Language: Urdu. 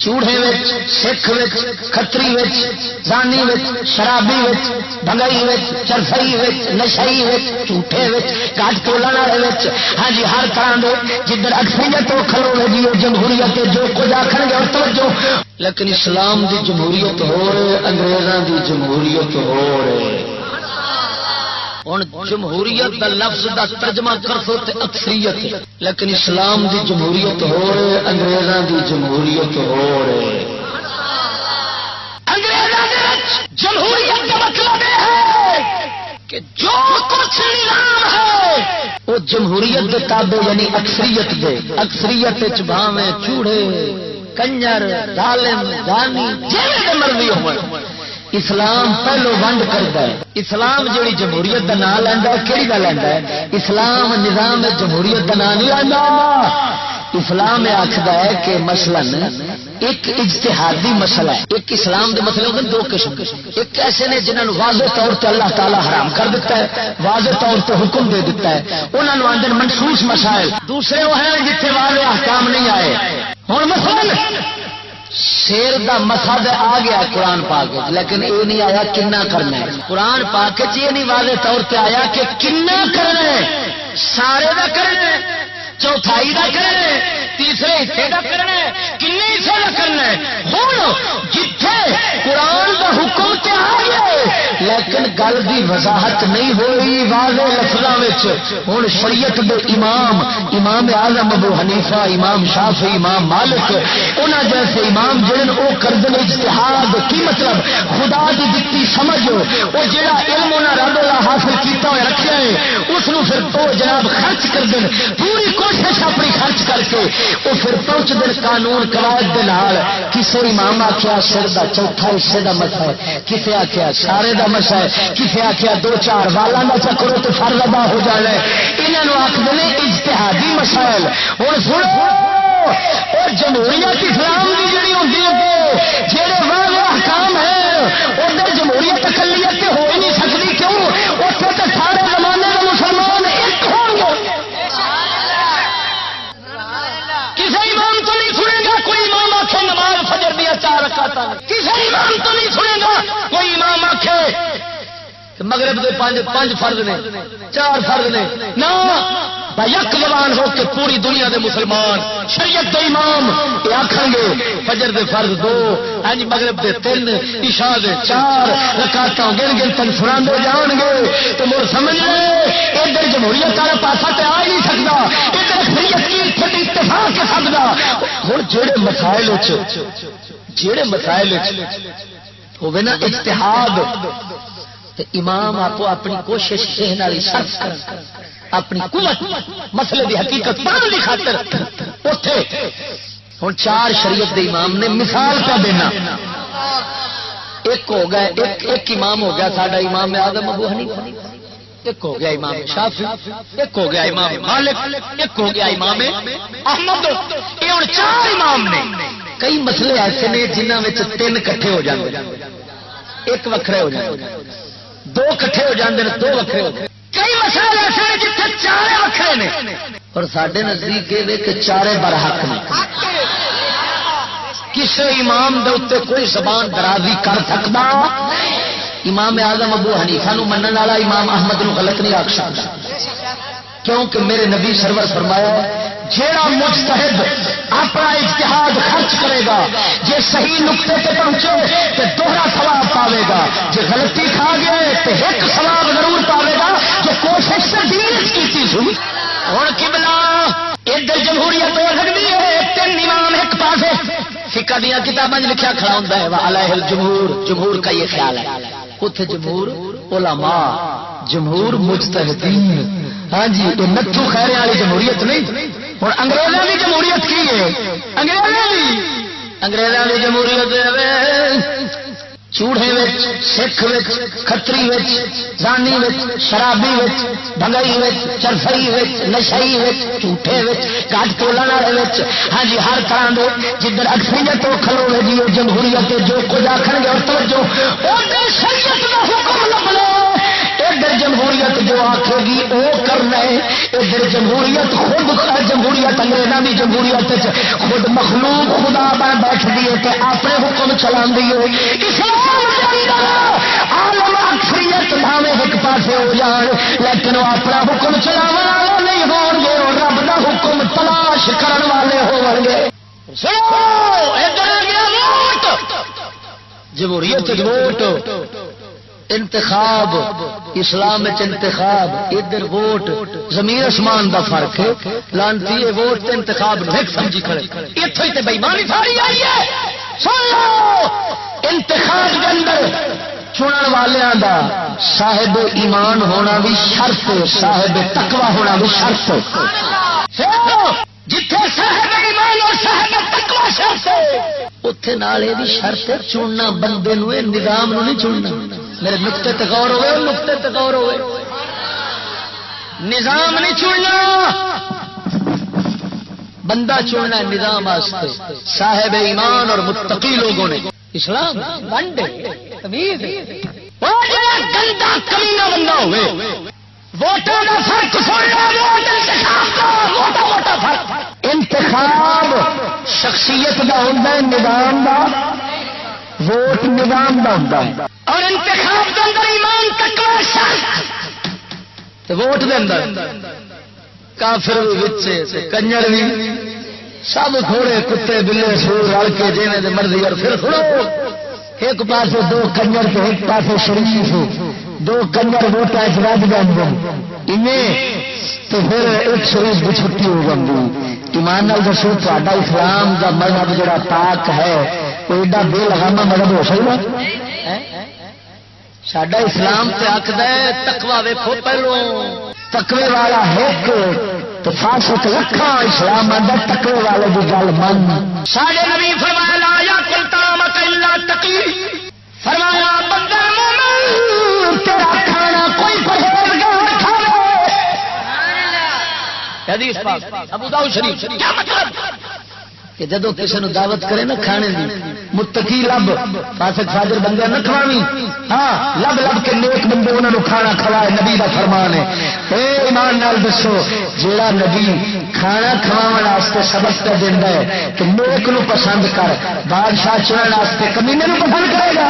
چوڑے سکھ کھتری زانی شرابی بھگئی چرفئی نشئی جھوٹے گٹ تولن والے ہاں جی ہر طرح کے جدھر اکثریت وہ کھلو گی وہ جمہوریت جو کچھ آخر گے اور توجہ لیکن اسلام دی جمہوریت ہو رہے انگریزاں دی جمہوریت ہو رہے ہوں جمہوریت دا لفظ دا ترجمہ کر سو تے اکثریت لیکن اسلام دی جمہوریت ہو رہے انگریزاں دی جمہوریت ہو رہے انگریزاں دی جمہوریت کا مطلب ہے کہ جو کچھ نظام ہے وہ جمہوریت کے تابع یعنی اکثریت دے اکثریت بھاویں چوڑے کنجر ظالم دانی جیسے مرضی ہو اسلام پہلو ونڈ کرتا ہے اسلام جیڑی جمہوریت کا نام لینا کہڑی کا لینا ہے اسلام نظام جمہوریت کا نام نہیں لینا اسلام آخر ہے کہ مثلا ایک اجتہادی مسئلہ ہے ایک اسلام کے مسئلے ہوتے ہیں دو قسم ایک ایسے نے جنہوں نے واضح طور پہ اللہ تعالیٰ حرام کر دیتا ہے واضح طور پہ حکم دے دیتا ہے انہوں نے آدھے منسوخ مسائل دوسرے وہ ہیں جتنے واضح احکام نہیں آئے ہوں مثلا شیر دا مسد آ گیا قرآن پاک لیکن یہ نہیں آیا کنا کرنا ہے قرآن پاک یہ نہیں واضح طور پہ آیا کہ کنا کرنا ہے سارے دا کرنا ہے چوتھائی کا کرنا ہے تیسرے حصے کا کرنا ہے کنے حصے کا کرنا ہے ہوں جتھے قرآن کا حکم تے آ گیا لیکن گل کی وضاحت نہیں ہوئی واضح لفظوں ہوں شریعت دے امام اعظم ابو حنیفہ امام شافعی امام مالک انہوں جیسے امام جن وہ کردن اجتہاد کی مطلب خدا کی دتی سمجھ وہ جہاں علم انہیں رب اللہ حاصل کیتا ہوا رکھا ہے اس پھر تو جناب خرچ کر دیں پوری کوشش اپنی خرچ کر کے وہ پھر پہنچ دن قانون قواعد دے نال کسے امام آخیا سر دا چوتھا حصے دا مسئلہ ہے کسے آخیا سارے دا مسئلہ ہے کسے آخیا دو چار والا نہ چکرو تو فرض ادا ہو جانا ہے انہوں آخر نے اجتہادی مسائل اور سنو اور جمہوریت اسلام کی جڑی ہوتی ہے جہے واضح احکام ہے ادھر جمہوریت اقلیت ہو ہی نہیں سکتی کیوں اتنے تو سارے زمانے کے مسلمان ایک ہوں گے کسی امام تو نہیں سنے گا کوئی امام آخے نماز فجر دیا 4 رکعت کسی امام تو نہیں سنے گا کوئی امام آخے مغرب کے 5 فرض نے 4 فرض نے نہ یک زبان ہو کے پوری دنیا دے مسلمان شریعت دے امام یہ آخر گے فجر دے فرض 2 ہاں مغرب دے 3 عشاء دے 4 رکعت گن گن تن فران ہو جان گے تو مر سمجھ لے ادھر جمہوریت والا پاسا تے آ ہی نہیں سکتا ادھر شریعت کی اتفاق کے سکتا ہوں جہے مسائل ہوگے نا اجتہاد امام آپ اپنی کوشش سرچ کر اپنی قوت مسئلے کی حقیقت پڑھنے کی خاطر اٹھے ہوں 4 شریعت دے امام نے مثال کا دینا ایک ہو گیا ایک امام ہو گیا ساڈا امام اعظم ابو حنیفہ ایک ہو گیا امام شافعی ایک ہو گیا امام مالک ایک ہو گیا امام احمد یہ ہوں 4 امام نے کئی مسئلے ایسے نے جنہوں میں 3 کٹھے ہو جاتے ایک وکھرے ہو جاتے 2 کٹھے ہو جاتے ہیں 2 وکھرے ہو جاتے کئی مسائل ایسے ہیں جتنے 4 وکھرے نے اور سارے نزدیک یہ کہ 4 برحق نے کسی امام دے اتنے کوئی زبان درازی کر سکتا امام اعظم ابو حنیفہ نو منن والا امام احمد نو غلط نہیں آکھ سکتا کیونکہ میرے نبی سرور فرمایا جیڑا مجتہد اپنا اجتہاد خرچ کرے گا جے صحیح نقطے تے پہنچے تو 2 ثواب پاوے گا جے غلطی کھا گئے تو 1 ثواب ضرور پاوے گا جو کوشش سے دین کی سن ہوں قبلہ ادھر جمہوریت ہو سکتی ہے 3 امام ایک پاسے فقہ دیا کتابیں لکھا کھڑا ہوتا ہے علیہ الجمہور جمہور کا یہ خیال ہے اتنے جمہور علماء جمہور مجتہدین ہاں جی یہ نتھو خیرے والی جمہوریت نہیں اور انگریزوں کی جمہوریت کی ہے انگریزوں کی جمہوریت چوڑے سکھ کھتری زانی شرابی بھگئی چرفئی نشئی جھوٹے گٹ تولن والے ہاں جی ہر طرح کے جدھر اکثریت وہ کھلو گی وہ جمہوریت جو کچھ آخر گے اور توجہ شریعت کا حکم لبنا ادھر جمہوریت جو آخے گی وہ کرنا ہے، ادھر جمہوریت خود جمہوریت انگریزاں دی جمہوریت خود مخلوق خدا بن بیٹھ دیے کہ اپنے حکم چلا دیے. اسلام کے اندر عالم اکثریت بھاوے ایک پاسے ہو جان لیکن وہ اپنا حکم چلاون والے نہیں ہون گے، وہ رب دا حکم تلاش کرن والے ہون گے. جمہوریت ووٹ انتخاب، اسلام انتخاب، ادھر ووٹ زمین آسمان دا فرق ہے. لانتی ووٹ تے انتخاب نہیں سمجھی کھڑے، اتوں ہی تے بے ایمانی ساری آئی ہے. سن لو انتخاب کے اندر چنن والوں دا صاحب ایمان ہونا بھی شرط، صاحب تقوی ہونا بھی شرط. جتھے صاحب ایمان اور صاحب تقوی شرط اتے نال یہ شرط چننا بندے نو، نظام نو نہیں چننا. میرے نقطے تے غور ہوئے، نقطے تے غور ہوئے. نظام نہیں چننا، بندہ چننا نظام واسطے. صاحب ایمان اور متقی لوگوں نے اسلام ونڈے تمیز گندا کمینہ بندہ ہوئے. ووٹوں کا فرق سن لو، ووٹ انتخاب کا موٹا موٹا فرق. انتخاب شخصیت کا ہوتا ہے، نظام کا ووٹ نظام کا ہوتا ہے. اور انتخاب کے اندر ایمان تقوی شرط، ووٹ کے اندر کافر بھی کنجر بھی سب تھوڑے کتے بلے سور رل کے جینے مرضی. اور پھر سنو ایک پاسے دو کنجر کے ایک پاسے شریف، دو کنجر ووٹا رج گئے تو پھر ایک شریف کی چھٹی ہو جاتی. ایمان نال دسو تا اسلام کا مذہب جڑا پاک ہے وہ ایڈا بے لگاما مذہب ہو سکتا؟ ساڈا اسلام تے آکھدا ہے تقوی ویکھو پہلو، تقوی والا ایک تو فاسق لکھاں. اسلام آندا تقوی والے دی گل من. ساڈے نبی فرمایا لا یاکل طعامک الا تقی، فرمایا بندہ مومن تیرا کھانا کوئی پرہیزگار کھاوے. حدیث پاک ابو داؤد شریف. کیا مطلب کہ جدو کسی نے دعوت کرے نا کھانے دی، متقی لب فاسق فاجر بندے نہ کھواوی. ہاں لب لب کے نیک بندے انہوں نے کھانا کھوائے، نبی کا فرمان ہے. اے ایمان نال دسو جیڑا نبی کھانا کھواون واسطے سبق تے دیندا ہے کہ نیک نو پسند کر، بادشاہ چنن واسطے کمینے نو پسند کرے گا؟